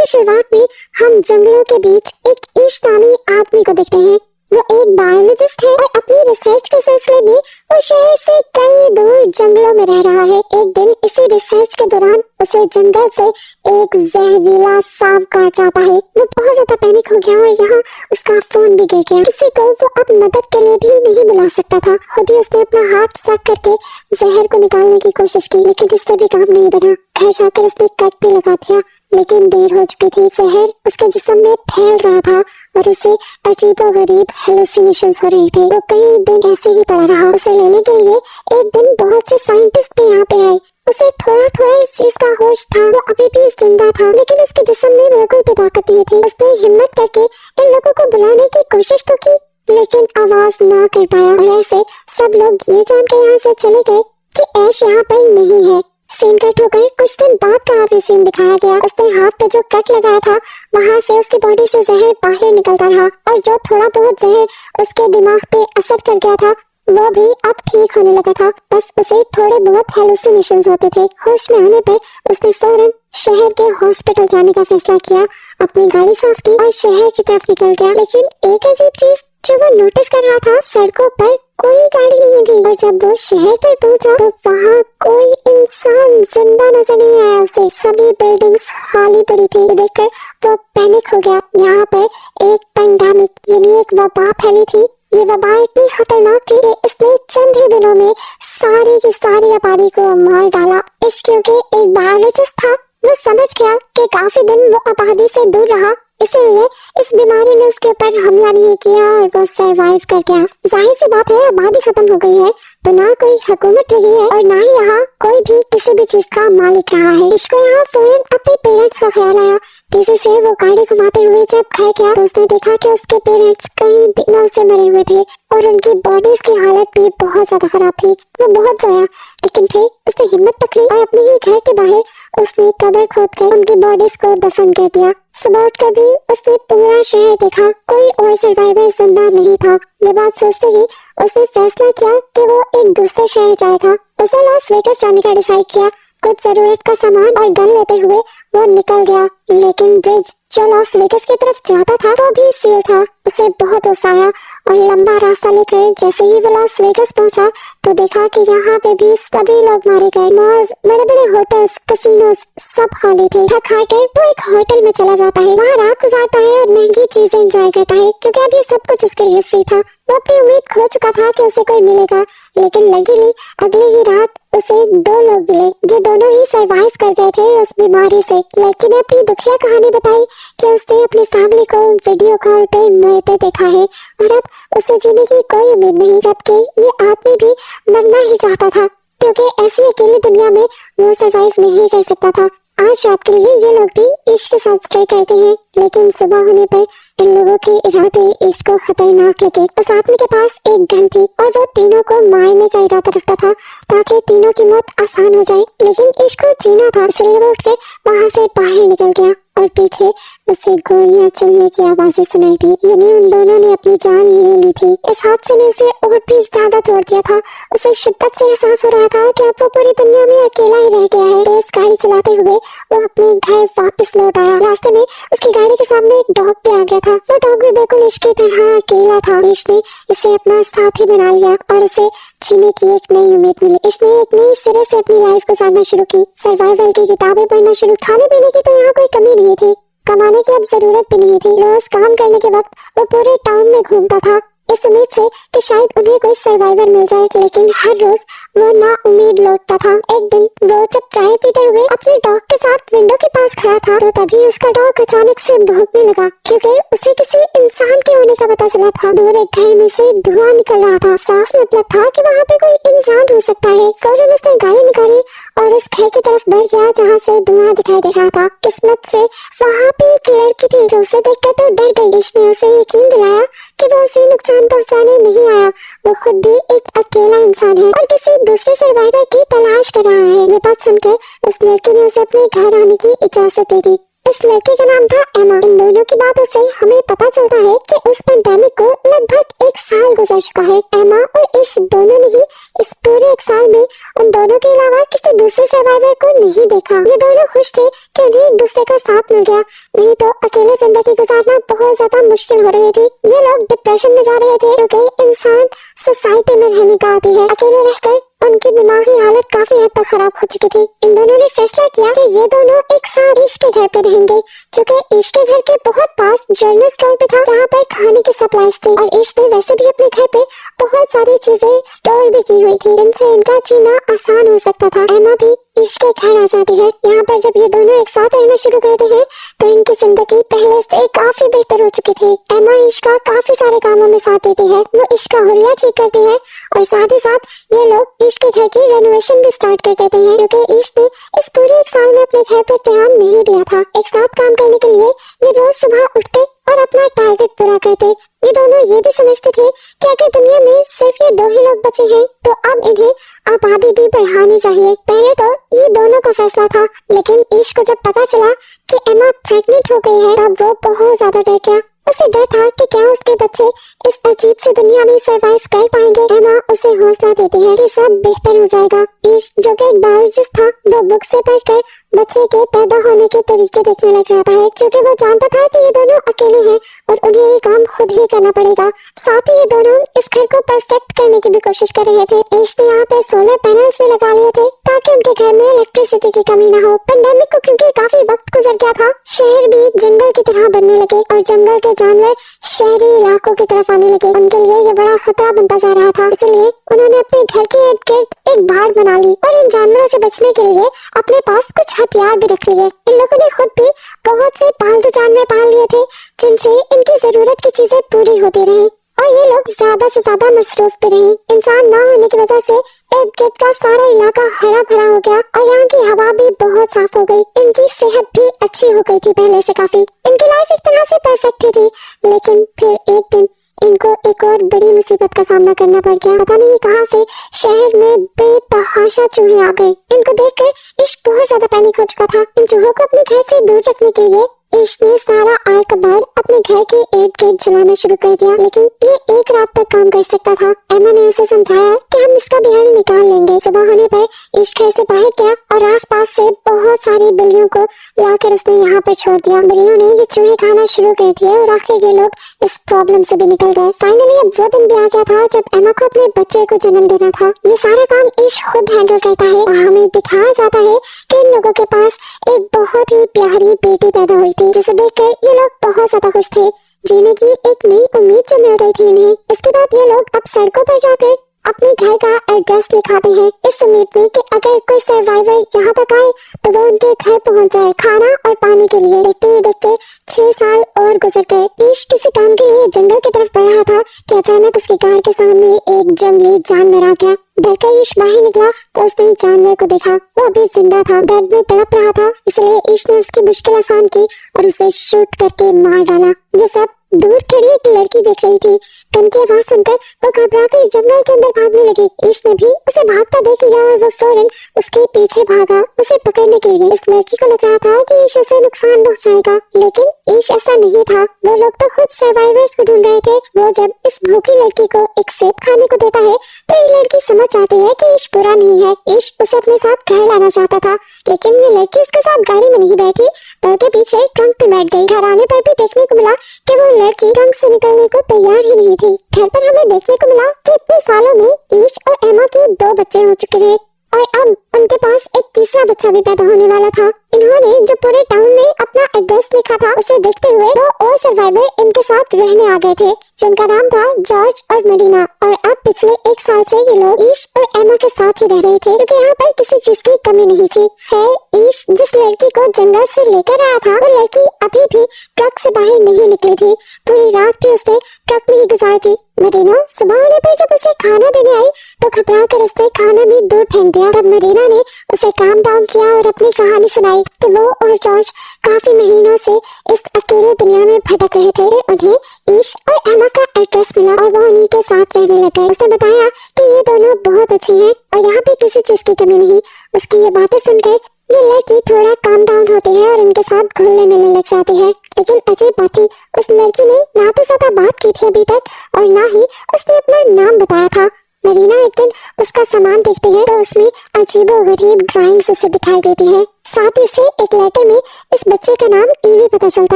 की शुरुआत में हम जंगलों के बीच एक ईशनामी आदमी को देखते हैं। वो एक बायोलॉजिस्ट है और अपनी रिसर्च के सिलसिले में वो शहर से कई दूर जंगलों में रह रहा है। एक दिन इसी रिसर्च के दौरान उसे जंगल से एक जहरीला सांप काट जाता है। वो बहुत ज्यादा पैनिक हो गया और यहाँ उसका फोन भी गिर गया। किसी को वो अब मदद के लिए भी नहीं बुला सकता था। खुद ही उसने अपना हाथ सक करके जहर को निकालने की कोशिश की, लेकिन इससे भी काम नहीं बना। घर जाकर उसने कट भी लगा दिया, लेकिन देर हो चुकी थी। जहर उसके जिस्म में फैल रहा था और उसे अजीबोगरीब हेलुसिनेशंस हो रही थी। वो कई दिन ऐसे ही पड़ा रहा। उसे लेने के लिए एक दिन बहुत से साइंटिस्ट भी यहाँ पे आए। उसे थोड़ा थोड़ा इस चीज का होश था। वो अभी भी जिंदा था, लेकिन उसके जिस्म में बिल्कुल भी ताकत नहीं थी। उसने हिम्मत करके इन लोगों को बुलाने की कोशिश तो की, लेकिन आवाज ना कर पाया। और ऐसे सब लोग ये जानकर यहाँ से चले गए कि ऐश यहाँ पर नहीं है। सीन कट होकर कुछ दिन बाद का आगे सीन दिखाया गया। उसने हाथ पे जो कट लगाया था वहाँ से उसकी बॉडी से जहर बाहर निकलता रहा और जो थोड़ा बहुत जहर उसके दिमाग पे असर कर गया था वो भी अब ठीक होने लगा था। बस उसे थोड़े बहुत हेलुसिनेशंस होते थे। होश में आने पर उसने फौरन शहर के हॉस्पिटल जाने का फैसला किया, अपनी गाड़ी साफ की और शहर की तरफ निकल गया। लेकिन एक अजीब चीज जो वो नोटिस कर रहा था, सड़कों पर कोई गाड़ी नहीं थी। और जब वो शहर पर पहुंचा तो वहाँ कोई इंसान जिंदा नजर नहीं आया उसे। सभी बिल्डिंग्स खाली पड़ी थी। देखकर वो पैनिक हो गया। यहाँ पर एक पेंडेमिक यानी एक वबा फैली थी। ये वबा इतनी खतरनाक थी कि इसने चंद ही दिनों में सारी की सारी आबादी को मार डाला। इश्क क्योंकि एक बायोलॉजिस्ट था, वो समझ गया कि काफी दिन वो आबादी से दूर रहा, इसीलिए इस बीमारी ने उसके ऊपर हमला नहीं किया और वो सरवाइव कर गया। जाहिर सी बात है, आबादी खत्म हो गई है तो ना कोई हुकूमत रही है और ना ही यहाँ कोई भी किसी भी चीज का मालिक रहा है। इसको यहाँ फौरन अपने पेरेंट्स का ख्याल आया। तेजी से वो गाड़ी घुमाते हुए जब घर गया तो उसने देखा कि उसके पेरेंट्स कई दिनों से मरे हुए थे और उनकी बॉडीज की हालत भी बहुत ज्यादा खराब थी। वो बहुत रोया, लेकिन फिर उसने हिम्मत पकड़ी और अपने ही घर के बाहर उसने कब्र खोदकर उनकी बॉडीज को दफन कर दिया। सुबह उठकर भी उसने पूरा शहर देखा, कोई और सर्वाइवर जिंदा नहीं था। ये बात सोचते ही उसने फैसला किया कि वो एक दूसरे शहर जाएगा। उसने लॉस वेगास जाने का डिसाइड किया। कुछ जरूरत का सामान और गन लेते हुए वो निकल गया, लेकिन ब्रिज जो लॉस वेगास की तरफ जाता था वो भी सील था। उसे बहुत गुस्सा आया और लंबा रास्ता लेकर जैसे ही वो लॉस वेगास पहुंचा तो देखा कि यहाँ पे भी सभी लोग मारे गए। मॉल्स, बड़े बड़े होटल्स, कैसीनोस सब खाली थे। थक हार कर वो एक होटल में चला जाता है, वहाँ रात गुजारता है और महंगी चीजें एंजॉय करता है क्योंकि अब ये सब कुछ उसके लिए फ्री था। वो अपनी उम्मीद खो चुका था कि उसे कोई मिलेगा, लेकिन लकीली अगली ही रात उसे दो लोग मिले जो दोनों ही सरवाइव कर गए थे उस बीमारी से। लड़की ने अपनी दुखिया कहानी बताई कि उसने अपनी फैमिली को वीडियो कॉल पे मरते देखा है और अब उसे जीने की कोई उम्मीद नहीं, जबकि ये आदमी भी मरना ही चाहता था क्योंकि ऐसी अकेली दुनिया में वो सरवाइव नहीं कर सकता था। आज रात के लिए ये लोग भी इश्क के साथ स्टे करते हैं, लेकिन सुबह होने पर इन लोगों के इरादे इश्क को खतरनाक लगे। उस आदमी के पास एक गन थी और वो तीनों को मारने का इरादा रखता था ताकि तीनों की मौत आसान हो जाए, लेकिन इश्क को जीना था, इसलिए वो उठकर वहाँ से बाहर निकल गया और पीछे उसे गोलियां चलने की आवाजें सुनाई थी। यानी उन दोनों ने अपनी जान ले ली थी। इस हादसे ने उसे और भी ज्यादा तोड़ दिया था। उसे शिद्दत से एहसास हो रहा था कि अब वो पूरी दुनिया में अकेला ही रह गया है। तेज गाड़ी चलाते हुए वो अपने घर वापस लौट आया। रास्ते में उसकी गाड़ी के सामने एक डॉग भी आ गया था। वो डॉग भी बिल्कुल इश्क की तरह अकेला था। इसने इसे अपना साथी बना लिया और उसे जीने की एक नई उम्मीद मिली। इसने एक नई सिरे से अपनी लाइफ गुजारना शुरू की। सर्वाइवल की किताबें पढ़ना शुरू। खाने पीने की तो यहाँ कोई कमी नहीं थी, कमाने की अब जरूरत भी नहीं थी। रोज काम करने के वक्त वो पूरे टाउन में घूमता था इस उम्मीद से कि शायद उन्हें कोई सर्वाइवर मिल जाए, लेकिन हर रोज वो ना उम्मीद लौटता था। एक दिन वो जब चाय पीते हुए अपने डॉग के साथ विंडो के पास खड़ा था तो तभी उसका डॉग अचानक से भौंकने लगा क्योंकि उसे किसी इंसान के होने का पता चला था। दूर एक घर में से धुआं निकल रहा था। साफ मतलब था कि वहाँ पे कोई इंसान हो सकता है। फौरन उसने गाड़ी निकाली और उस घर की तरफ बढ़ गया जहाँ से धुआं दिखाई दे रहा था। किस्मत से वहाँ पे एक लड़की थी जो उसे देखकर तो डर गई। इसने उसे यकीन दिलाया कि वो उसे नुकसान पहुंचाने नहीं आया, वो खुद भी एक अकेला इंसान है और किसी दूसरे सर्वाइवर की तलाश कर रहा है। ये बात सुनकर उस लड़की ने उसे अपने घर आने की इजाजत दे दी। इस लड़की का नाम था एमा। इन दोनों की बातों से हमें पता चलता है कि उस पेंडेमिक को लगभग 1 साल गुजर चुका है। एमा और ईश दोनों ने ही इस पूरे 1 साल में उन दोनों के अलावा किसी दूसरे सर्वाइवर को नहीं देखा। ये दोनों खुश थे कि उन्हें एक दूसरे का साथ मिल गया, नहीं तो अकेले जिंदगी गुजारना बहुत ज्यादा मुश्किल हो रही थी। ये लोग डिप्रेशन में जा रहे थे क्योंकि इंसान सोसाइटी में रहने का आदी है। अकेले रहकर उनकी दिमागी हालत काफी हद तक खराब हो चुकी थी। इन दोनों ने फैसला किया कि ये दोनों एक साथ ईश के घर पे रहेंगे, क्योंकि ईश के घर के बहुत पास जनरल स्टोर पे था जहाँ पर खाने की सप्लाईज थी और ईश ने वैसे भी अपने घर पे बहुत सारी चीजें स्टोर भी की हुई थी, इनसे इनका जीना आसान हो सकता था। एमा भी ईश के घर आ जाती है। यहाँ पर जब ये दोनों एक साथ रहना शुरू करते हैं तो इनकी जिंदगी पहले से काफी बेहतर हो चुकी थी। एमा ईश का काफी सारे कामों में साथ देती है, वो ईश का हुलिया ठीक करती है और साथ ही साथ ये लोग ईश के घर की रेनोवेशन भी स्टार्ट कर देते हैं, क्योंकि ईश ने इस पूरे 1 साल में अपने घर पर ध्यान नहीं दिया था। एक साथ काम करने के लिए ये रोज सुबह उठते और अपना टारगेट पूरा करते। ये दोनों ये भी समझते थे कि अगर दुनिया में सिर्फ ये 2 ही लोग बचे हैं तो अब इन्हें आबादी भी बढ़ानी चाहिए। पहले तो ये दोनों का फैसला था, लेकिन ईश को जब पता चला कि एमा प्रेग्नेंट हो गई है तब वो बहुत ज्यादा डर गया। उसे डर था कि क्या उसके बच्चे इस अजीब सी दुनिया में सरवाइव कर पाएंगे। एमा उसे हौसला देती है कि सब बेहतर हो जाएगा। ईश जो कि एक बायोलॉजिस्ट था, वो बुक से पढ़कर बच्चे के पैदा होने के तरीके देखने लग जाता है, क्योंकि वो जानता था कि ये दोनों अकेले हैं और उन्हें ये काम खुद ही करना पड़ेगा। साथ ही ये दोनों इस घर को परफेक्ट करने की भी कोशिश कर रहे थे। ईश ने यहाँ पे सोलर पैनल्स भी लगा लिए थे ताकि उनके घर में इलेक्ट्रिसिटी की कमी ना हो। पेंडेमिक को क्योंकि काफी वक्त गुजर गया था, शहर भी जंगल की तरह बनने लगे और जंगल के जानवर शहरी इलाकों की तरफ आने लगे। उनके लिए ये बड़ा खतरा बनता जा रहा था, इसलिए उन्होंने अपने घर के इर्द गिर्द एक बाड़ बना ली और इन जानवरों से बचने के लिए अपने पास कुछ हथियार भी रख लिए। इन लोगों ने खुद भी बहुत से पालतू जानवर पाल लिए थे जिनसे इनकी जरूरत की चीजें पूरी होती रही और ये लोग ज्यादा से ज्यादा मसरूफ भी रहे। इंसान ना होने की वजह से इर्द गिर्द का सारा इलाका हरा भरा हो गया और यहाँ की हवा भी बहुत साफ हो गई। इनकी सेहत भी अच्छी हो गई थी पहले से काफी। इनकी लाइफ एक तरह से परफेक्ट ही थी, लेकिन फिर एक दिन इनको एक और बड़ी मुसीबत का सामना करना पड़ गया। पता नहीं कहां से शहर में बेतहाशा चूहे आ गए। इनको देखकर ईश बहुत ज्यादा पैनिक हो चुका था। इन चूहों को अपने घर से दूर रखने के लिए ईश ने सारा आग का बाड़ अपने घर के इर्द गिर्द जलाना शुरू कर दिया, लेकिन ये एक रात तक काम कर सकता था। एमा ने उसे समझाया कि हम इसका भी हल निकाल लेंगे। सुबह होने पर ईश घर से बाहर गया और आसपास से बहुत सारी बिल्लियों को लाकर उसने यहाँ पर छोड़ दिया। बिल्लियों ने ये चूहे खाना शुरू कर दिए और आखिर ये लोग इस प्रॉब्लम से भी निकल गए। फाइनली अब वो दिन भी आ गया था जब एमा को अपने बच्चे को जन्म देना था। ये सारा काम ईश खुद हैंडल करता है और हमें दिखाया जाता है कि इन लोगों के पास एक बहुत ही प्यारी बेटी पैदा हुई थी, जिसे देखकर ये लोग बहुत ज्यादा खुश थे। जीने की एक नई उम्मीद जो मिल गई थी इन्हें। इसके बाद ये लोग अब सड़कों पर जाकर अपने घर का एड्रेस लिखाते हैं, इस उम्मीद में कि अगर कोई सर्वाइवर यहाँ तक आए तो वो उनके घर पहुँच जाए खाना और पानी के लिए। देखते ही देखते 6 साल और गुजर गए। ईश किसी काम के लिए जंगल की तरफ बढ़ रहा था कि अचानक उसकी कार के सामने एक जंगली जानवर आ गया। डरकर ईश बाहर निकला तो उसने जानवर को देखा। वो अभी जिंदा था, दर्द में तड़प रहा था, इसलिए ईश ने उसकी मुश्किल आसान की और उसे शूट करके मार डाला। ये सब दूर खड़ी एक लड़की देख रही थी। गन की आवाज सुनकर वो घबराकर जंगल के अंदर भागने लगी। ईश ने भी उसे भागता देख लिया और वो फौरन उसके पीछे भागा उसे पकड़ने के लिए। इस लड़की को लग रहा था कि ईश उसे नुकसान पहुंचाएगा, लेकिन ईश ऐसा नहीं था। वो लोग तो खुद सर्वाइवर्स को ढूंढ रहे थे। वो जब इस भूखी लड़की को एक सेब खाने को देता है तो ये लड़की समझ जाती है कि ईश बुरा नहीं है। ईश उसे अपने साथ घर लाना चाहता था, लेकिन ये लड़की उसके साथ गाड़ी में नहीं बैठी बल्कि पीछे ट्रंक पे बैठ गई। घर आने पर भी देखने को मिला कि वो लड़की ट्रंक से निकलने को तैयार ही नहीं थी। घर पर हमें देखने को मिला कि इतने सालों में ईश और एमा के 2 बच्चे हो चुके थे और अब उनके पास एक तीसरा बच्चा भी पैदा होने वाला था। इन्होंने जो पूरे टाउन में अपना एड्रेस लिखा था उसे देखते हुए 2 और सर्वाइवर इनके साथ रहने आ गए थे, जिनका नाम था जॉर्ज और मरीना। और अब पिछले 1 साल से ये लोग ईश और एमा के साथ ही रह रहे थे, क्योंकि यहाँ पर किसी चीज की कमी नहीं थी। खैर ईश जिस लड़की को जंगल से लेकर आया था वो लड़की अभी भी ट्रक से बाहर नहीं निकली थी। पूरी रात भी उसने ट्रक में ही गुजारी थी। मरीना सुबह होने पर जब उसे खाना देने आई तो घबरा कर उसने खाना भी दूर फेंक दिया। तब मरीना ने उसे काम डाउन किया और अपनी कहानी सुनाई कि वो और जॉर्ज काफी महीनों से इस अकेले दुनिया में भटक रहे थे। उन्हें ईश और एमा का एड्रेस मिला और वो उन्हीं के साथ रहने लग गए। उसने बताया कि ये दोनों बहुत अच्छे हैं और यहाँ पे किसी चीज की कमी नहीं। उसकी ये बातें सुनकर ये लड़की थोड़ा काम डाउन होती है और उनके साथ घुलने मिलने लग जाती है। लेकिन अजीब बात थी, उस लड़की ने ना तो ज्यादा बात की थी अभी तक और ना ही उसने अपना नाम बताया था। मरीना एक दिन उसका सामान देखती है तो उसमें अजीबोगरीब ड्राइंग्स उसे दिखाई देती है। साथ ही उसे एक लेटर में इस बच्चे का नाम ईवी पता चलता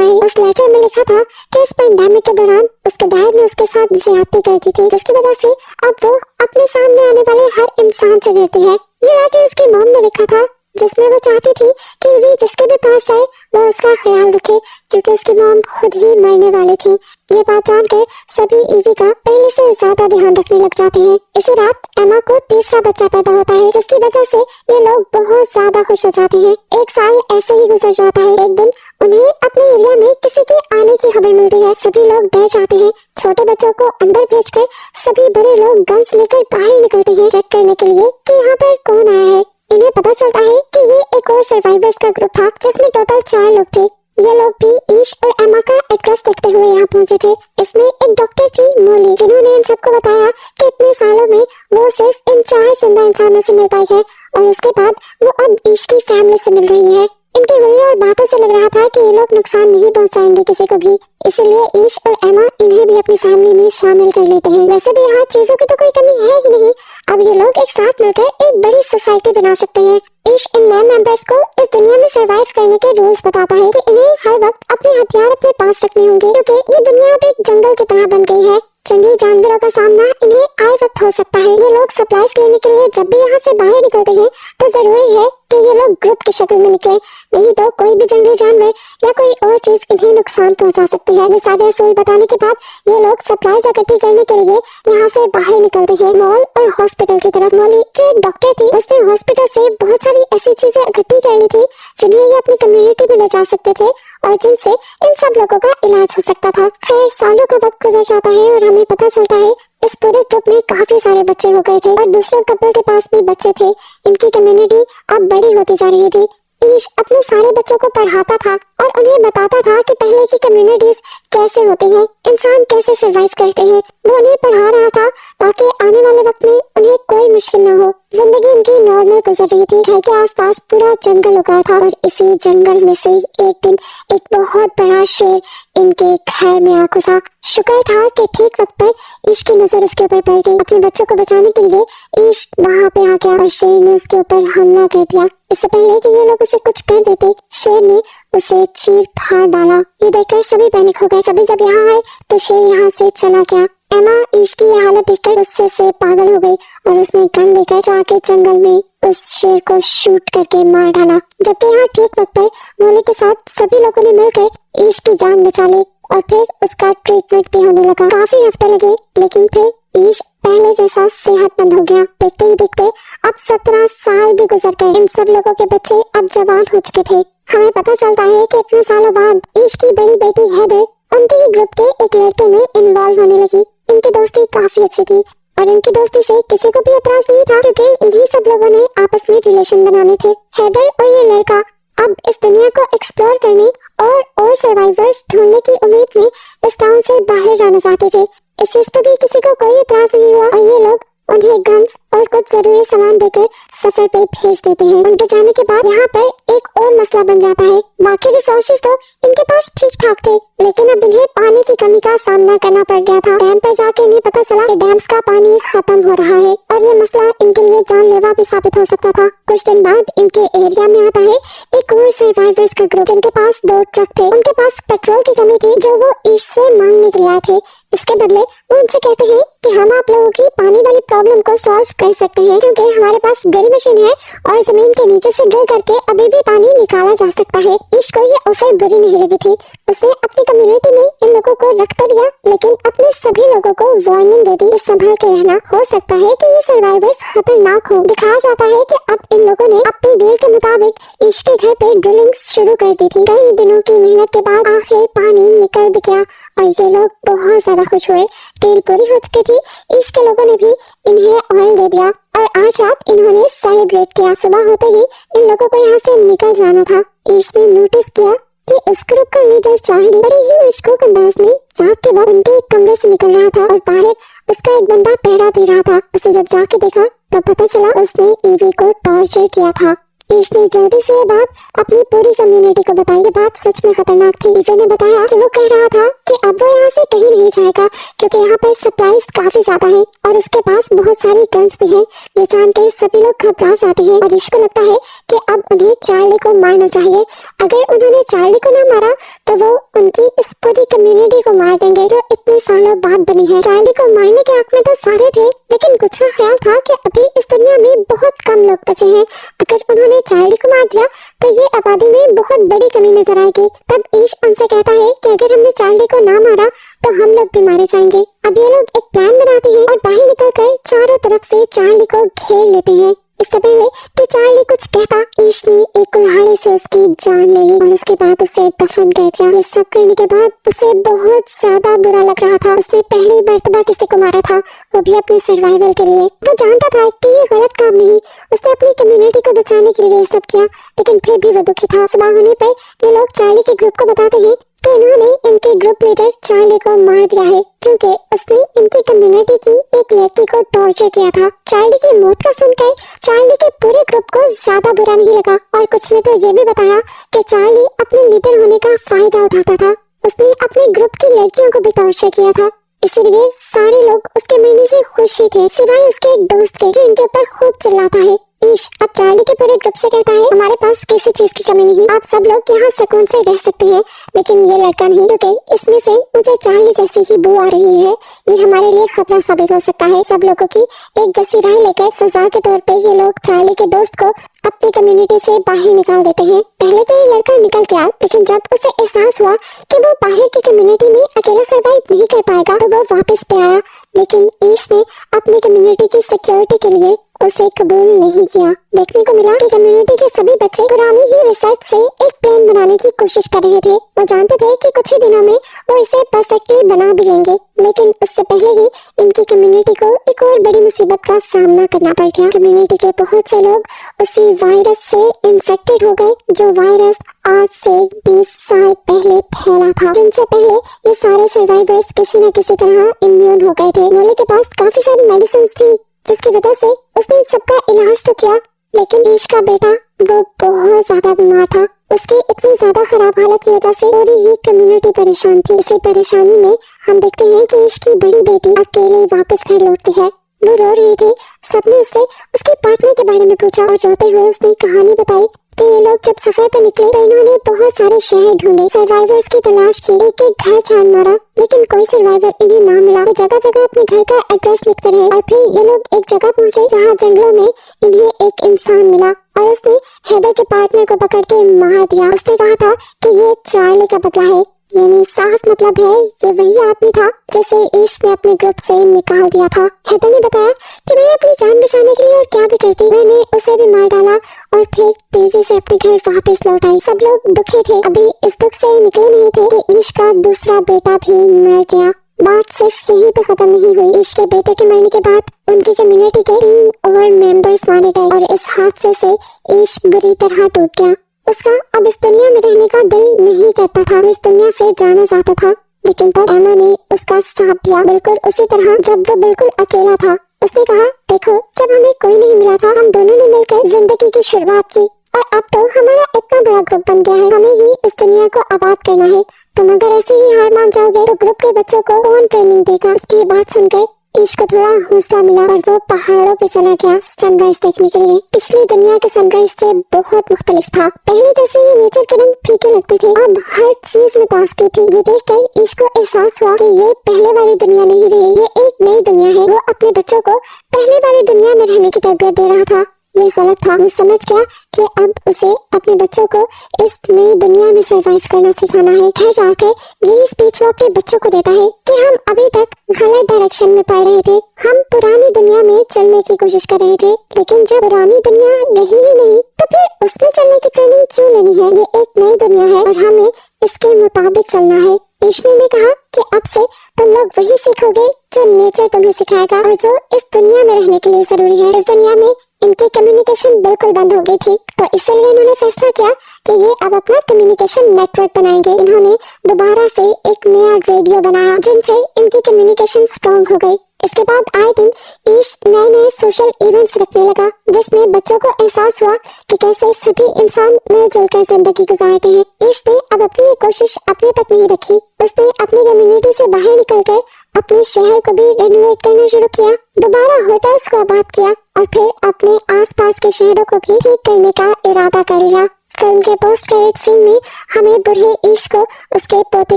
है। उस लेटर में लिखा था कि इस पेंडेमिक के दौरान उसके डैड ने उसके साथ ज्यादती कर दी थी, जिसकी वजह से अब वो अपने सामने आने वाले हर इंसान से डरती है। ये लेटर उसकी मॉम ने लिखा था, जिसमें वो चाहती थी कि ईवी जिसके भी पास जाए वो उसका ख्याल रखे, क्योंकि उसकी मॉम खुद ही मरने वाली थी। ये बात जानकर सभी ईवी का पहले से ज्यादा ध्यान रखने लग जाते हैं। इसी रात एमा को तीसरा बच्चा पैदा होता है, जिसकी वजह से ये लोग बहुत ज्यादा खुश हो जाते हैं। एक साल ऐसे ही गुजर जाता है। एक दिन उन्हें अपने एरिया में किसी के आने की खबर मिलती है। सभी लोग डर जाते हैं। छोटे बच्चों को अंदर भेजकर सभी बड़े लोग गन्स लेकर बाहर निकलते हैं चेक करने के लिए कि यहाँ पर कौन आया है। इन्हें पता चलता है कि ये एक और सर्वाइवर्स का ग्रुप था, जिसमें टोटल 4 लोग थे। ये लोग भी ईश और एमा का एड्रेस देखते हुए यहाँ पहुंचे थे। इसमें एक डॉक्टर थी मोली, जिन्होंने इन सबको बताया कि इतने सालों में वो सिर्फ इन 4 जिंदा इंसानों से मिल पाई है और उसके बाद वो अब ईश की फैमिली से मिल रही है। इनके हुए और बातों से लग रहा था कि ये लोग नुकसान नहीं पहुंचाएंगे किसी को भी, इसलिए ईश और एमा इन्हें भी अपनी फैमिली में शामिल कर लेते हैं। वैसे भी यहाँ चीजों की तो कोई कमी है ही नहीं। अब ये लोग एक साथ मिलकर एक बड़ी सोसाइटी बना सकते हैं। ईश इन नए मेंबर्स को इस दुनिया में सरवाइव करने के रूल्स बताता है कि इन्हें हर वक्त अपने हथियार अपने पास रखने होंगे, क्योंकि ये दुनिया अब एक जंगल की तरह बन गई है। जंगली जानवरों का सामना इन्हें आए वक्त हो सकता है। ये लोग सप्लाईज लेने के लिए जब भी यहाँ से बाहर निकलते हैं तो जरूरी है कि ये लोग ग्रुप की शक्ल में निकले, नहीं तो कोई भी जंगली जानवर या कोई और चीज इन्हें नुकसान पहुंचा सकती है। ये सारे असूल बताने के बाद ये लोग सप्लाईज इकट्ठी करने के लिए यहाँ से बाहर निकलते हैं मॉल और हॉस्पिटल की तरफ। मॉली जो एक डॉक्टर थी, उसने हॉस्पिटल से बहुत सारी ऐसी चीजें इकट्ठी कर ली थी जिन्हें ये अपनी कम्युनिटी में ले जा सकते थे और जिनसे इन सब लोगों का इलाज हो सकता था। खैर सालों का वक्त गुजर जाता है और हमें पता चलता है इस पूरे ग्रुप में काफी सारे बच्चे हो गए थे और दूसरे कपल के पास भी बच्चे थे। इनकी कम्युनिटी अब बड़ी होती जा रही थी। ईश अपने सारे बच्चों को पढ़ाता था और उन्हें बताता था कि पहले की कम्युनिटीज कैसे होती हैं, इंसान कैसे सरवाइव करते हैं। वो उन्हें पढ़ा रहा था ताकि आने वाले वक्त में उन्हें कोई मुश्किल न हो। जिंदगी इनकी नॉर्मल गुजर रही थी। घर के आसपास पूरा जंगल उगा था और इसी जंगल में से एक दिन एक बहुत बड़ा शेर इनके घर में आ घुसा। शुक्र था कि ठीक वक्त पर ईश की नजर उसके ऊपर पड़ गई। अपने बच्चों को बचाने के लिए ईश वहाँ पे आ गया और शेर ने उसके ऊपर हमला कर दिया। इससे पहले कि ये लोग उसे कुछ कर देते, शेर ने उसे चीर फाड़ डाला। ये देखकर सभी पैनिक हो गए। सभी जब यहाँ आए तो शेर यहाँ से चला गया। एमा ईश की ये हालत देखकर गुस्से से पागल हो गई और उसने गन लेकर जाके जंगल में उस शेर को शूट करके मार डाला। जबकि यहाँ ठीक वक्त पर मोली के साथ सभी लोगों ने मिलकर ईश की जान बचा ली और फिर उसका ट्रीटमेंट भी होने लगा। काफी हफ्ते लगे, लेकिन फिर ईश पहले जैसा सेहतमंद हो गया। देखते ही देखते अब 17 साल भी गुजर गए। इन सब लोगों के बच्चे अब जवान हो चुके थे। हमें पता चलता है कि इतने सालों बाद ईश की बड़ी बेटी हैदर उनके ही ग्रुप के एक लड़के में इन्वॉल्व होने लगी। इनकी दोस्ती काफी अच्छी थी और इनकी दोस्ती से किसी को भी एतराज नहीं था, क्योंकि इन्हीं सब लोगों ने आपस में रिलेशन बनाने थे। हैदर और ये लड़का अब इस दुनिया को एक्सप्लोर करने और सर्वाइवर्स ढूंढने की उम्मीद में इस टाउन से बाहर जाना चाहते थे। इस चीज पर भी किसी को कोई एतराज नहीं हुआ और ये लोग उन्हें गन्स और कुछ जरूरी सामान देकर सफर पे भेज देते हैं। उनके जाने के बाद यहाँ पर एक और मसला बन जाता है। बाकी रिसोर्सेज तो इनके पास ठीक ठाक थे, लेकिन अब इन्हें पानी की कमी का सामना करना पड़ गया था। डैम पर जाके इन्हें पता चला कि डैम्स का पानी खत्म हो रहा है और ये मसला इनके लिए जानलेवा भी साबित हो सकता था। कुछ दिन बाद इनके एरिया में आता है एक और सर्वाइवर्स का ग्रुप, जिनके पास 2 ट्रक थे। उनके पास पेट्रोल की कमी थी जो वो ईश से मांगने के लिए आए थे। इसके बदले वो उनसे कहते हैं कि हम आप लोगों की पानी वाली प्रॉब्लम को सॉल्व कर सकते हैं, क्योंकि हमारे पास ड्रिल मशीन है और जमीन के नीचे से ड्रिल करके अभी भी पानी निकाला जा सकता है। ईश को ये ऑफर बुरी नहीं लगी थी। उसने अपनी कम्युनिटी में इन लोगों को रख तो लिया, लेकिन अपने सभी लोगों को वार्निंग दे दी कि संभल के रहना, हो सकता है कि ये सर्वाइवर्स खतरनाक हो। दिखाया जाता है कि अब इन लोगों ने अपनी डील के मुताबिक ईश के घर पे ड्रिलिंग शुरू कर दी थी। कई दिनों की मेहनत के बाद आखिर पानी निकल भी गया और ये लोग बहुत ज्यादा खुश हुए। डील पूरी हो चुकी थी। ईश के लोगों ने भी इन्हें ऑयल दे दिया और आज रात इन्होंने सेलिब्रेट किया। सुबह होते ही इन लोगों को यहाँ से निकल जाना था। ईश ने नोटिस किया कि इस ग्रुप का लीडर चार्ली बड़े ही मशकूक अंदाज में रात के वक्त उनके एक कमरे से निकल रहा था और बाहर उसका एक बंदा पहरा दे रहा था। उसे जब जाके देखा तो पता चला उसने ईवी को टॉर्चर किया था। ईश ने जल्दी से ये बात अपनी पूरी कम्युनिटी को बताई। ये बात सच में खतरनाक थी। ईवे ने बताया कि वो कह रहा था कि अब वो यहाँ से कहीं नहीं जाएगा क्योंकि यहाँ पर सप्लाईज काफी ज्यादा है और उसके पास बहुत सारी गन्स भी हैं। ये जानकर सभी लोग घबरा जाते हैं और ईश को लगता है कि अब उन्हें चार्ली को मारना चाहिए। अगर उन्होंने चार्ली को ना मारा तो वो उनकी इस पूरी कम्युनिटी को मार देंगे जो इतने सालों बाद बनी है। चार्ली को मारने के हक में तो सारे थे, लेकिन कुछ का ख्याल था कि अभी इस दुनिया में बहुत कम लोग बचे हैं। अगर उन्होंने चार्ली को मार दिया तो ये आबादी में बहुत बड़ी कमी नजर आएगी। तब ईश उनसे कहता है कि अगर हमने चार्ली को ना मारा तो हम लोग भी मारे जाएंगे। अब ये लोग एक प्लान बनाते हैं और बाहर निकलकर चारों तरफ से चार्ली को घेर लेते हैं। इससे पहले कि चार्ली कुछ कहता, ईश ने एक कुल्हाड़ी से उसकी जान ले ली और उसके बाद उसे दफन कर दिया। ये सब करने के बाद उसे बहुत ज्यादा बुरा लग रहा था। उसने पहली मर्तबा किसी को मारा था, वो भी अपने सर्वाइवल के लिए। वो जानता था कि ये गलत काम नहीं, उसने अपनी कम्युनिटी को बचाने के लिए सब किया, लेकिन फिर भी वो दुखी था। सुबह होने पर ये लोग चार्ली के ग्रुप को बताते हैं कि इन्होंने इनके ग्रुप लीडर चार्ली को मार दिया है क्योंकि उसने इनकी कम्युनिटी की एक लड़की को टॉर्चर किया था। चार्ली की मौत का सुनकर चार्ली के पूरे ग्रुप को ज्यादा बुरा नहीं लगा और कुछ ने तो ये भी बताया कि चार्ली अपने लीडर होने का फायदा उठाता था। उसने अपने ग्रुप की लड़कियों को भी टॉर्चर किया था, इसीलिए सारे लोग उसके मरने से खुश ही थे सिवाय उसके एक दोस्त के जो इनके ऊपर खूब चिल्लाता है। ईश अब चार्ली के पूरे ग्रुप से कहता है, हमारे पास किसी चीज की कमी नहीं, आप सब लोग यहाँ सुकून से रह सकते हैं, लेकिन ये लड़का नहीं क्योंकि इसमें से मुझे चार्ली जैसी ही बू आ रही है। ये हमारे लिए खतरा साबित हो सकता है। सब लोगों की एक जैसी राय लेकर सजा के तौर पे ये लोग चार्ली के दोस्त को अपनी कम्युनिटी से बाहर निकाल देते हैं। पहले तो ये लड़का निकल गया, लेकिन जब उसे एहसास हुआ कि वो बाहर की कम्युनिटी में अकेला सर्वाइव नहीं कर पाएगा तो वो वापस पे आया, लेकिन ईश ने अपनी कम्युनिटी की सिक्योरिटी के लिए उसे कबूल नहीं किया। देखने को मिला कि कम्युनिटी के सभी बच्चे पुरानी ही रिसर्च से एक प्लेन बनाने की कोशिश कर रहे थे। वो जानते थे कि कुछ ही दिनों में वो इसे परफेक्टली बना भी लेंगे, लेकिन उससे पहले ही इनकी कम्युनिटी को एक और बड़ी मुसीबत का सामना करना पड़ गया। कम्युनिटी के बहुत से लोग उसी वायरस से इन्फेक्टेड हो गए जो वायरस आज से 20 साल पहले फैला था। जिनसे पहले ये सारे सर्वाइवर्स किसी न किसी तरह इम्यून हो गए थे। मोली के पास काफी सारी मेडिसिन थी जिसकी वजह से उसने सबका इलाज तो किया, लेकिन ईश का बेटा वो बहुत ज्यादा बीमार था। उसकी इतनी ज्यादा खराब हालत की वजह से पूरी ही कम्युनिटी परेशान थी। इसी परेशानी में हम देखते हैं कि ईश की बड़ी बेटी अकेले वापस घर लौटती है। वो रो रही थी। सबने उससे उसके पार्टनर के बारे में पूछा और रोते हुए उसने कहानी बताई कि ये लोग जब सफर पर निकले तो इन्होंने बहुत सारे शहर ढूंढे, सर्वाइवर्स की तलाश की, एक एक घर छान मारा, लेकिन कोई सर्वाइवर इन्हें ना मिला। वे जगह जगह अपने घर का एड्रेस लिखते रहे और फिर ये लोग एक जगह पहुंचे जहां जंगलों में इन्हें एक इंसान मिला और उसने हेदर के पार्टनर को पकड़ के मार दिया। उसने कहा था कि ये चार्ली का बदला है, यानी साफ मतलब है ये वही आदमी था जिसे ईश ने अपने ग्रुप से निकाल दिया था। हेदर ने बताया कि मैं अपनी जान बचाने के लिए और क्या भी करती, मैंने उसे भी मार डाला और फिर तेजी से अपने घर वापस लौट आई। सब लोग दुखी थे, अभी इस दुख से निकले नहीं थे कि ईश का दूसरा बेटा भी मर गया। बात सिर्फ यहीं पे खत्म नहीं हुई। ईश के बेटे के मरने के बाद उनकी कम्युनिटी के 3 और मेंबर्स मारे गए और इस हादसे से ईश बुरी तरह टूट गया। उसका अब इस दुनिया में रहने का दिल नहीं करता था, इस दुनिया से जाना चाहता था, लेकिन तब एमा ने उसका साथ दिया, बिल्कुल उसी तरह जब वो बिल्कुल अकेला था। उसने कहा, देखो जब हमें कोई नहीं मिला था हम दोनों ने मिलकर जिंदगी की शुरुआत की और अब तो हमारा इतना बड़ा ग्रुप बन गया है, हमें ही इस दुनिया को आबाद करना है। तुम अगर ऐसे ही हार मान जाओगे तो ग्रुप के बच्चों को कौन ट्रेनिंग देगा। उसकी बात सुनकर ईश को थोड़ा हौसला मिला और वो पहाड़ों पे चला गया सनराइज देखने के लिए। पिछली दुनिया के सनराइज से बहुत मुख्तलिफ था। पहले जैसे ये नेचर के रंग फीके लगते थे, अब हर चीज में ताजगी थी। ये देखकर ईश को एहसास हुआ कि ये पहले वाली दुनिया नहीं रही, ये एक नई दुनिया है। वो अपने बच्चों को पहले वाली दुनिया में रहने की तरबियत दे रहा था। ये गलत था। वो समझ गया कि अब उसे अपने बच्चों को इस नई दुनिया में सरवाइव करना सिखाना है। घर जाकर ये स्पीच वो अपने बच्चों को देता है कि हम अभी तक गलत डायरेक्शन में पढ़ रहे थे, हम पुरानी दुनिया में चलने की कोशिश कर रहे थे, लेकिन जब पुरानी दुनिया रही ही नहीं तो फिर उसमें चलने की ट्रेनिंग क्यों लेनी है। ये एक नई दुनिया है और हमें इसके मुताबिक चलना है। ईश्वरी ने कहा कि अब से तुम लोग वही सीखोगे जो नेचर तुम्हें सिखाएगा और जो इस दुनिया में रहने के लिए जरूरी है। इस दुनिया में इनकी कम्युनिकेशन बिल्कुल बंद हो गई थी, तो इसलिए इन्होंने फैसला किया कि ये अब अपना कम्युनिकेशन नेटवर्क बनाएंगे। इन्होंने दोबारा से एक नया रेडियो बनाया जिनसे इनकी कम्युनिकेशन स्ट्रॉन्ग हो गई। इसके बाद आए दिन ईश नए नए सोशल इवेंट्स रखने लगा, जिसमें बच्चों को एहसास हुआ कि कैसे सभी इंसान मिलजुल कर जिंदगी गुजारते हैं। ईश ने अब अपनी ये कोशिश अपने तक नहीं रखी। उसने अपनी कम्युनिटी से बाहर निकलकर अपने शहर को भी रेनोवेट करना शुरू किया, दोबारा होटल्स को आबाद किया और फिर अपने आसपास के शहरों को भी ठीक करने का इरादा कर लिया। फिल्म के पोस्ट क्रेडिट सीन में हमें बूढ़े ईश को उसके पोते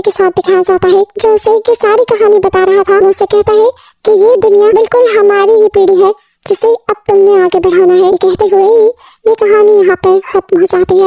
के साथ दिखाया जाता है, जो उसे की सारी कहानी बता रहा था। वो उसे कहता है कि ये दुनिया बिल्कुल हमारी ही पीढ़ी है, जिसे अब तुमने आगे बढ़ाना है। ये कहते हुए ही ये कहानी यहाँ पर खत्म हो जाती है।